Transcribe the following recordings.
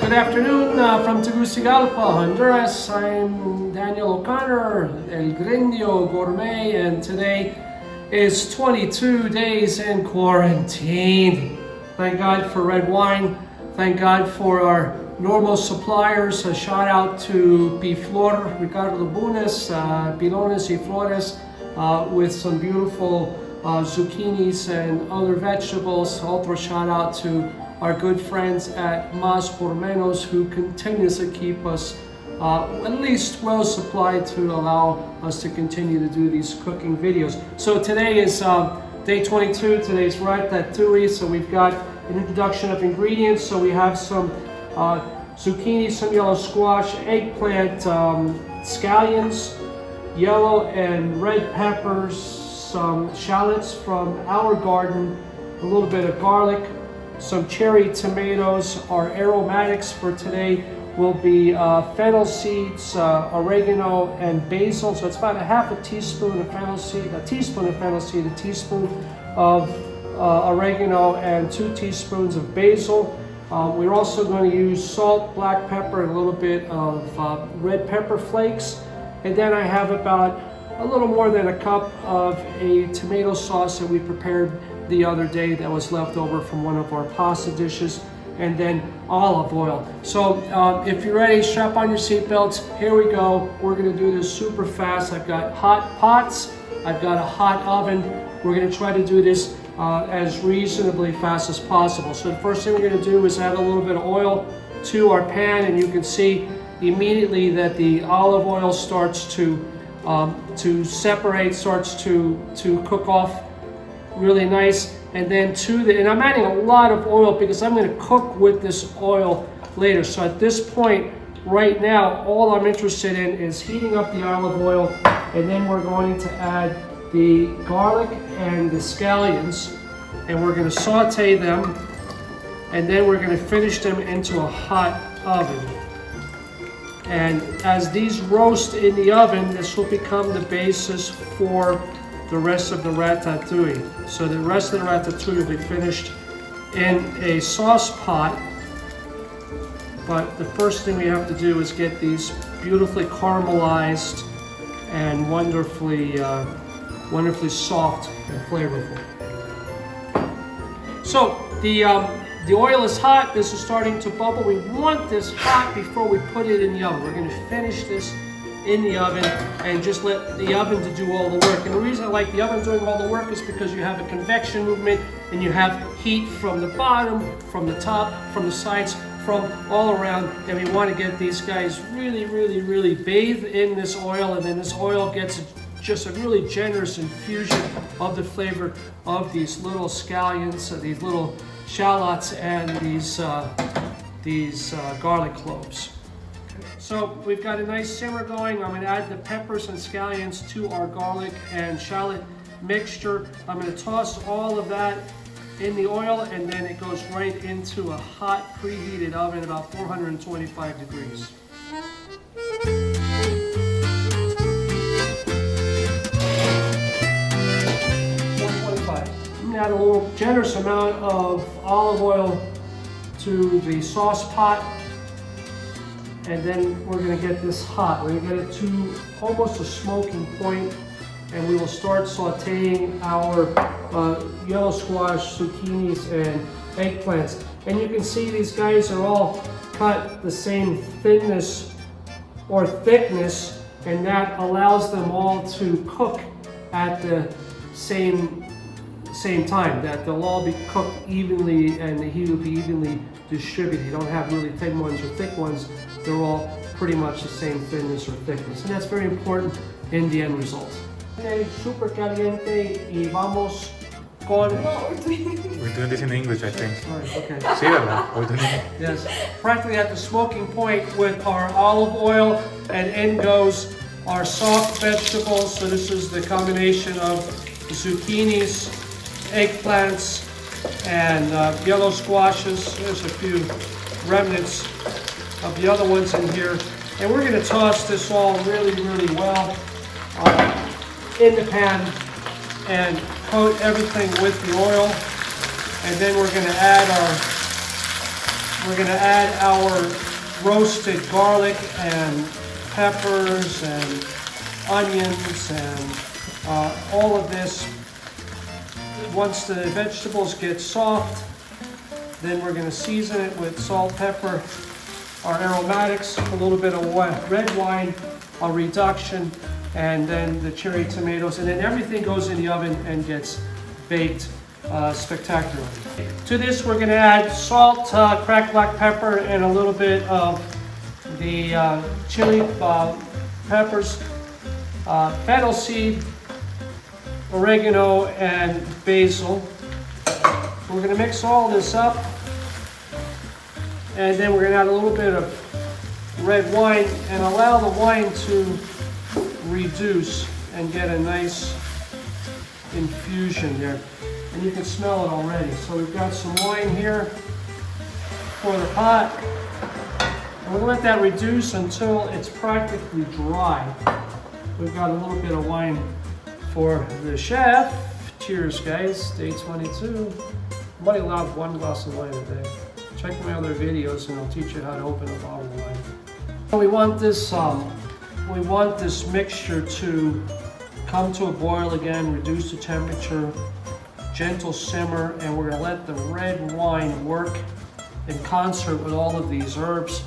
Good afternoon from Tegucigalpa, Honduras. I'm Daniel O'Connor, El Grindio Gourmet, and today is 22 days in quarantine. Thank God for red wine. Thank God for our normal suppliers. A shout out to Piflor, Ricardo Lubunes, Pilones y Flores, with some beautiful zucchinis and other vegetables. Also shout out to our good friends at Mas Pormenos, who continuously keep us at least well supplied to allow us to continue to do these cooking videos. So today is day 22. Today's Ratatouille. So we've got an introduction of ingredients. So we have some zucchini, some yellow squash, eggplant, scallions, yellow and red peppers, some shallots from our garden, a little bit of garlic, some cherry tomatoes. Our aromatics for today will be fennel seeds, oregano, and basil. So it's about a half a teaspoon of fennel seed, a teaspoon of fennel seed, a teaspoon of oregano, and 2 teaspoons of basil. We're also going to use salt, black pepper, and a little bit of red pepper flakes. And then I have about a little more than a cup of a tomato sauce that we prepared the other day that was left over from one of our pasta dishes, and then olive oil. So if you're ready, strap on your seatbelts. Here we go. We're going to do this super fast. I've got hot pots. I've got a hot oven. We're going to try to do this as reasonably fast as possible. So the first thing we're going to do is add a little bit of oil to our pan, and you can see immediately that the olive oil starts to separate, starts to cook off really nice. And then and I'm adding a lot of oil because I'm going to cook with this oil later. So at this point right now, all I'm interested in is heating up the olive oil, and then we're going to add the garlic and the scallions, and we're going to saute them, and then we're going to finish them into a hot oven. And as these roast in the oven, this will become the basis for the rest of the ratatouille. So the rest of the ratatouille will be finished in a sauce pot. But the first thing we have to do is get these beautifully caramelized and wonderfully soft and flavorful. So the oil is hot. This is starting to bubble. We want this hot before we put it in the oven. We're going to finish this in the oven and just let the oven to do all the work. And the reason I like the oven doing all the work is because you have a convection movement and you have heat from the bottom, from the top, from the sides, from all around. And we want to get these guys really bathed in this oil, and then this oil gets just a really generous infusion of the flavor of these little scallions, these little shallots, and these garlic cloves. So we've got a nice simmer going. I'm going to add the peppers and scallions to our garlic and shallot mixture. I'm going to toss all of that in the oil, and then it goes right into a hot preheated oven about 425 degrees. I'm going to add a little generous amount of olive oil to the sauce pot. And then we're going to get this hot. We're going to get it to almost a smoking point, and we will start sauteing our yellow squash, zucchinis, and eggplants. And you can see these guys are all cut the same thinness or thickness, and that allows them all to cook at the same time, that they'll all be cooked evenly and the heat will be evenly distributed. You don't have really thin ones or thick ones. They're all pretty much the same thinness or thickness, and that's very important in the end result. Okay, super caliente, y vamos con... We're doing this in English, I think. Sorry, okay. Sí, ¿verdad? We're doing it. Yes, practically at the smoking point with our olive oil, and in goes our soft vegetables. So this is the combination of zucchinis, eggplants, and yellow squashes. There's a few remnants of the other ones in here. And we're going to toss this all really well in the pan and coat everything with the oil. And then we're going to add our we're going to add our roasted garlic and peppers and onions and all of this. Once the vegetables get soft, then we're going to season it with salt, pepper, our aromatics, a little bit of red wine, a reduction, and then the cherry tomatoes, and then everything goes in the oven and gets baked spectacularly. To this we're going to add salt, cracked black pepper, and a little bit of the chili peppers, fennel seed, oregano, and basil. We're going to mix all this up, and then we're going to add a little bit of red wine and allow the wine to reduce and get a nice infusion there. And you can smell it already. So we've got some wine here for the pot. And we're going to let that reduce until it's practically dry. We've got a little bit of wine for the chef. Cheers, guys. Day 22. I'm only allowed 1 glass of wine a day. Check my other videos and I'll teach you how to open a bottle of wine. We want this mixture to come to a boil again, reduce the temperature, gentle simmer, and we're going to let the red wine work in concert with all of these herbs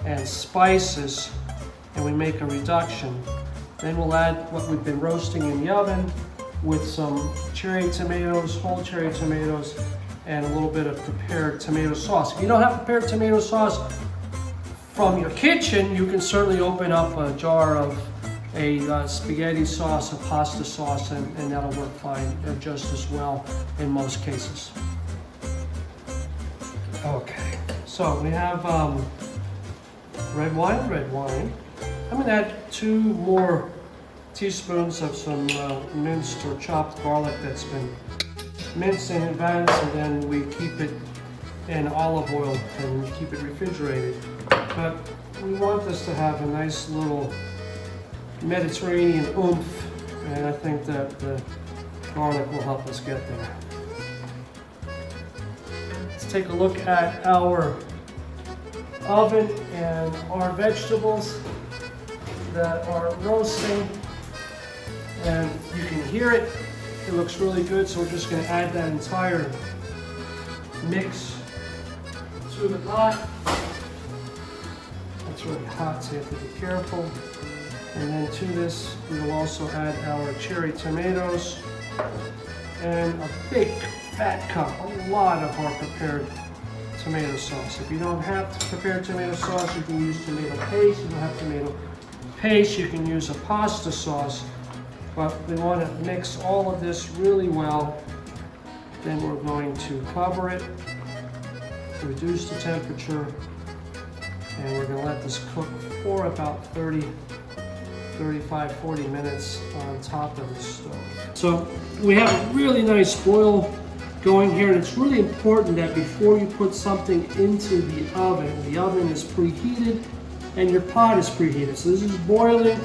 and spices, and we make a reduction. Then we'll add what we've been roasting in the oven with some cherry tomatoes, whole cherry tomatoes, and a little bit of prepared tomato sauce. If you don't have prepared tomato sauce from your kitchen, you can certainly open up a jar of a spaghetti sauce, a pasta sauce, and that'll work fine or just as well in most cases. Okay, so we have red wine. I'm gonna add 2 more teaspoons of some minced or chopped garlic that's been minced in advance, and then we keep it in olive oil and keep it refrigerated. But we want this to have a nice little Mediterranean oomph, and I think that the garlic will help us get there. Let's take a look at our oven and our vegetables that are roasting, and you can hear it. It looks really good, so we're just going to add that entire mix to the pot. It's really hot, so you have to be careful. And then to this, we will also add our cherry tomatoes and a big fat cup, a lot of our prepared tomato sauce. If you don't have prepared tomato sauce, you can use tomato paste. If you don't have tomato paste, you can use a pasta sauce. But we want to mix all of this really well. Then we're going to cover it, reduce the temperature, and we're going to let this cook for about 35, 40 minutes on top of the stove. So we have a really nice boil going here, and it's really important that before you put something into the oven is preheated and your pot is preheated. So this is boiling.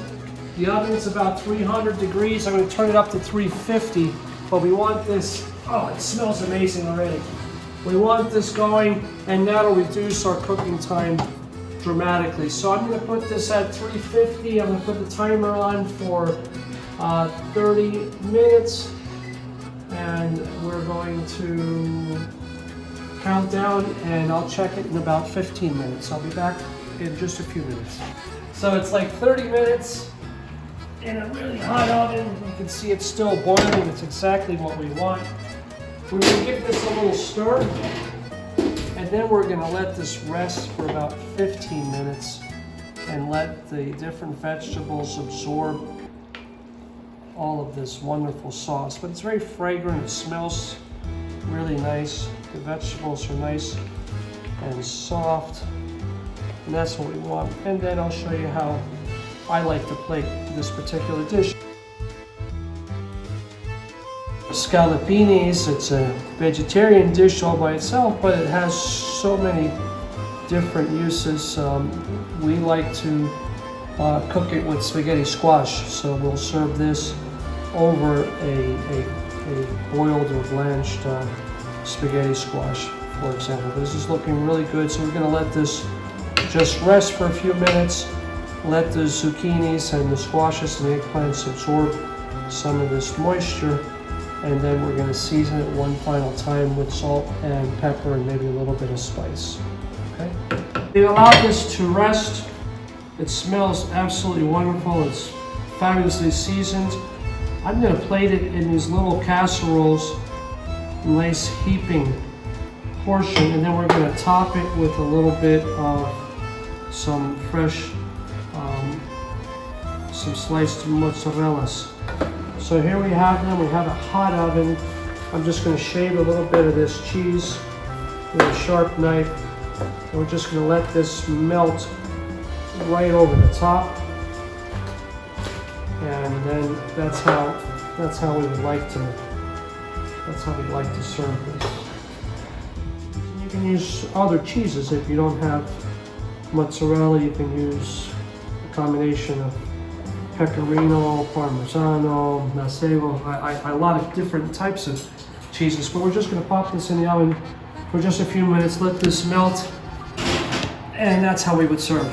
The oven is about 300 degrees. I'm going to turn it up to 350, but we want this, oh, it smells amazing already. We want this going, and that'll reduce our cooking time dramatically. So I'm going to put this at 350. I'm going to put the timer on for 30 minutes, and we're going to count down, and I'll check it in about 15 minutes. I'll be back in just a few minutes. So it's like 30 minutes in a really hot oven. You can see it's still boiling. It's exactly what we want. We're going to give this a little stir, and then we're going to let this rest for about 15 minutes and let the different vegetables absorb all of this wonderful sauce. But it's very fragrant. It smells really nice. The vegetables are nice and soft, and that's what we want. And then I'll show you how I like to plate this particular dish. Scallopinis, it's a vegetarian dish all by itself, but it has so many different uses. We like to cook it with spaghetti squash, so we'll serve this over a boiled or blanched spaghetti squash for example. This is looking really good, so we're gonna let this just rest for a few minutes. Let the zucchinis and the squashes and the eggplants absorb some of this moisture, and then we're gonna season it one final time with salt and pepper and maybe a little bit of spice. Okay? We allowed this to rest. It smells absolutely wonderful. It's fabulously seasoned. I'm gonna plate it in these little casseroles, nice heaping portion, and then we're gonna top it with a little bit of some fresh, some sliced mozzarellas. So here we have them. We have a hot oven. I'm just gonna shave a little bit of this cheese with a sharp knife, and we're just gonna let this melt right over the top. And then that's how we would like to serve this. You can use other cheeses if you don't have mozzarella. You can use a combination of pecorino, parmesano, macebo, a lot of different types of cheeses. But we're just going to pop this in the oven for just a few minutes, let this melt, and that's how we would serve.